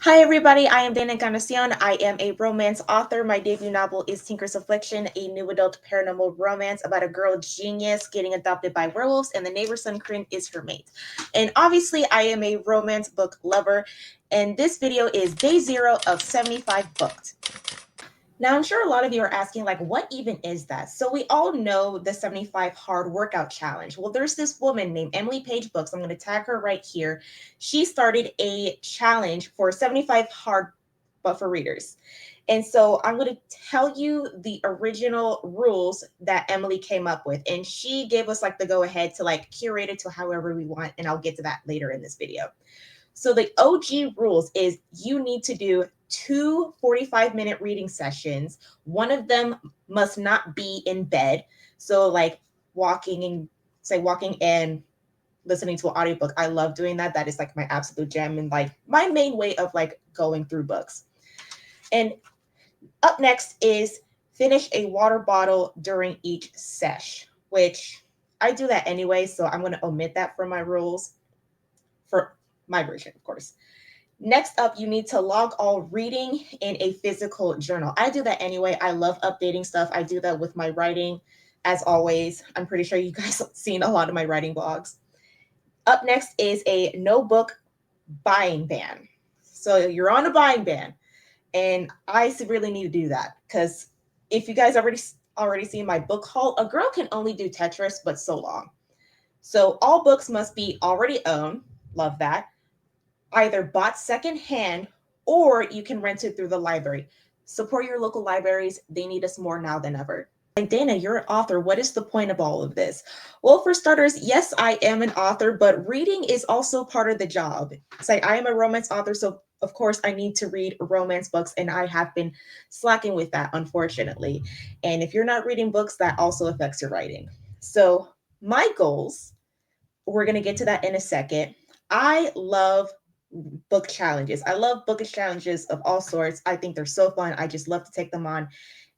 Hi, everybody. I am Dana Encarnacion. I am a romance author. My debut novel is Tinker's Affliction, a new adult paranormal romance about a girl genius getting adopted by werewolves, and the neighbor's son, Corinne, is her mate. And obviously, I am a romance book lover, and this video is day 0 of 75 booked. Now, I'm sure a lot of you are asking, like, what even is that? So, we all know the 75 hard workout challenge. Well, there's this woman named Emily Page Books. I'm going to tag her right here. She started a challenge for 75 hard but for readers. And so I'm going to tell you the original rules that Emily came up with. And she gave us like the go ahead to like curate it to however we want. And I'll get to that later in this video. So the OG rules is you need to do two 45-minute reading sessions. One of them must not be in bed. So like walking and listening to an audiobook. I love doing that. That is like my absolute gem and like my main way of like going through books. And up next is finish a water bottle during each sesh, which I do that anyway. So I'm going to omit that from my rules for my version, of course. Next up, you need to log all reading in a physical journal. I do that anyway. I love updating stuff. I do that with my writing, as always. I'm pretty sure you guys have seen a lot of my writing blogs. Up next is a no book buying ban. So you're on a buying ban, and I severely need to do that because if you guys already seen my book haul, a girl can only do Tetris, but so long. So all books must be already owned. Love that, either bought secondhand or you can rent it through the library. Support your local libraries. They need us more now than ever. Like, Dana, you're an author. What is the point of all of this? Well, for starters, yes, I am an author, but reading is also part of the job. It's like I am a romance author, so of course I need to read romance books, and I have been slacking with that, unfortunately. And if you're not reading books, that also affects your writing. So my goals, we're going to get to that in a second. I love book challenges. I love bookish challenges of all sorts. I think they're so fun. I just love to take them on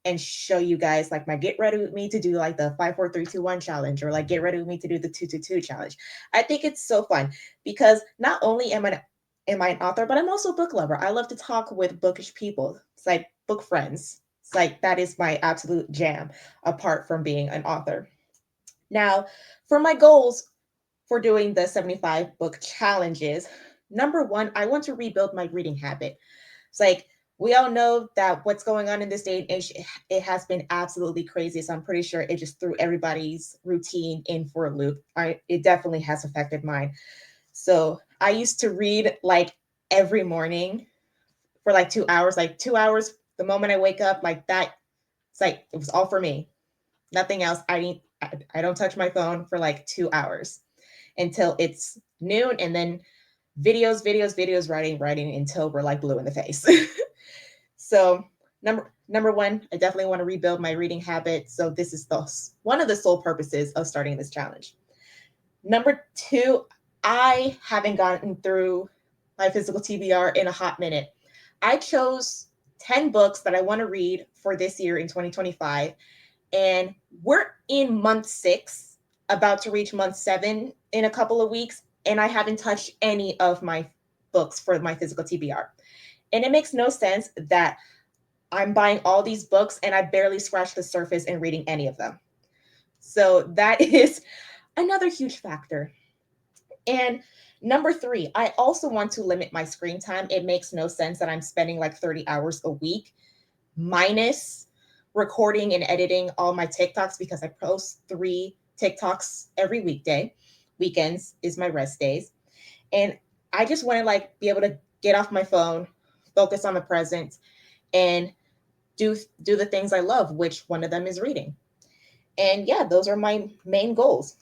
and show you guys like my get ready with me to do like the 5 4 3 2 1 challenge or like get ready with me to do the 2 2 2 challenge. I think it's so fun because not only am I an author, but I'm also a book lover. I love to talk with bookish people. It's like book friends. It's like that is my absolute jam apart from being an author. Now, for my goals for doing the 75 book challenges, number one, I want to rebuild my reading habit. It's like we all know that what's going on in this day and age, it has been absolutely crazy. So I'm pretty sure it just threw everybody's routine in for a loop. It definitely has affected mine. So I used to read like every morning for like 2 hours. The moment I wake up, like that, it's like it was all for me. Nothing else. I don't touch my phone for like 2 hours until it's noon, and then videos, writing until we're like blue in the face. So number one, I definitely want to rebuild my reading habit. So this is one of the sole purposes of starting this challenge. Number two, I haven't gotten through my physical TBR in a hot minute. I chose 10 books that I want to read for this year in 2025. And we're in month 6, about to reach month 7 in a couple of weeks. And I haven't touched any of my books for my physical TBR. And it makes no sense that I'm buying all these books and I barely scratched the surface in reading any of them. So that is another huge factor. And number 3, I also want to limit my screen time. It makes no sense that I'm spending like 30 hours a week minus recording and editing all my TikToks because I post 3 TikToks every weekday. Weekends is my rest days. And I just want to like be able to get off my phone, focus on the present, and do the things I love, which one of them is reading. And yeah, those are my main goals.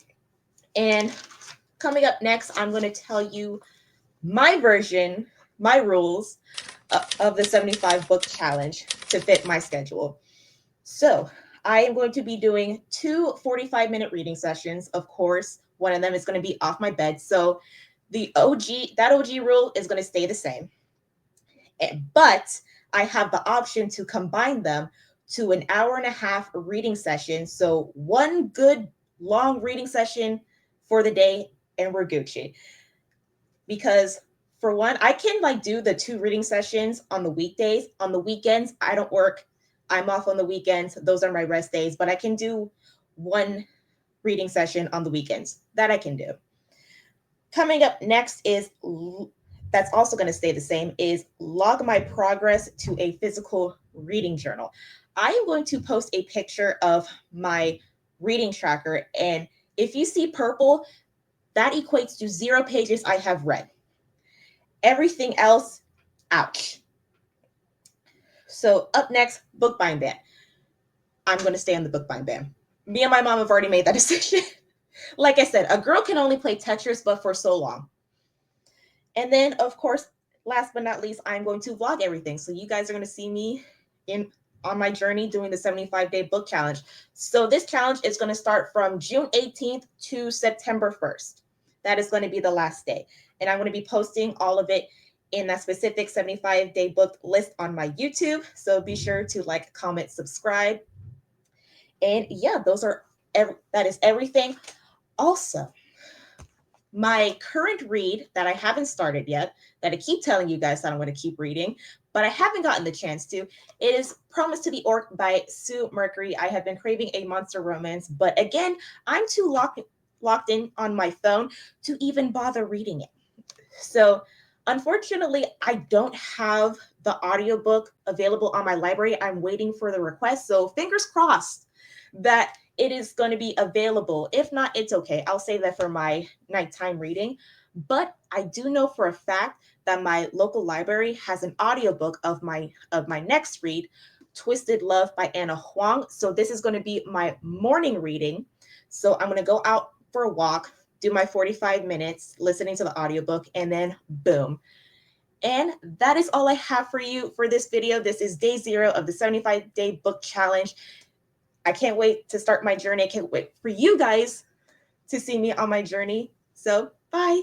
And coming up next, I'm going to tell you my version, my rules of the 75 book challenge to fit my schedule. So I am going to be doing 2 45-minute reading sessions. Of course, one of them is going to be off my bed. So that OG rule is going to stay the same. But I have the option to combine them to an hour and a half reading session. So one good long reading session for the day and we're Gucci. Because For one, I can like do the 2 reading sessions on the weekdays. On the weekends, I don't work. I'm off on the weekends. Those are my rest days, but I can do 1 reading session on the weekends. That I can do. Coming up next is that's also going to stay the same is log my progress to a physical reading journal. I am going to post a picture of my reading tracker, and if you see purple, that equates to 0 pages I have read. Everything else, ouch. So up next, bookbind ban. I'm going to stay on the bookbind ban. Me and my mom have already made that decision. Like I said, a girl can only play Tetris, but for so long. And then, of course, last but not least, I'm going to vlog everything. So you guys are going to see me on my journey doing the 75-day book challenge. So this challenge is going to start from June 18th to September 1st. That is going to be the last day. And I'm going to be posting all of it in that specific 75-day book list on my YouTube. So be sure to like, comment, subscribe. And yeah, that is everything. Also, my current read that I haven't started yet, that I keep telling you guys that I'm going to keep reading, but I haven't gotten the chance to, it is Promise to the Orc by Sue Mercury. I have been craving a monster romance, but again, I'm too locked in on my phone to even bother reading it. So unfortunately, I don't have the audiobook available on my library. I'm waiting for the request. So fingers crossed that it is going to be available. If not, it's okay. I'll save that for my nighttime reading. But I do know for a fact that my local library has an audiobook of my next read, Twisted Love by Anna Huang. So this is going to be my morning reading. So I'm going to go out for a walk, do my 45 minutes listening to the audiobook, and then boom. And that is all I have for you for this video. This is day 0 of the 75-day book challenge. I can't wait to start my journey. I can't wait for you guys to see me on my journey. So bye.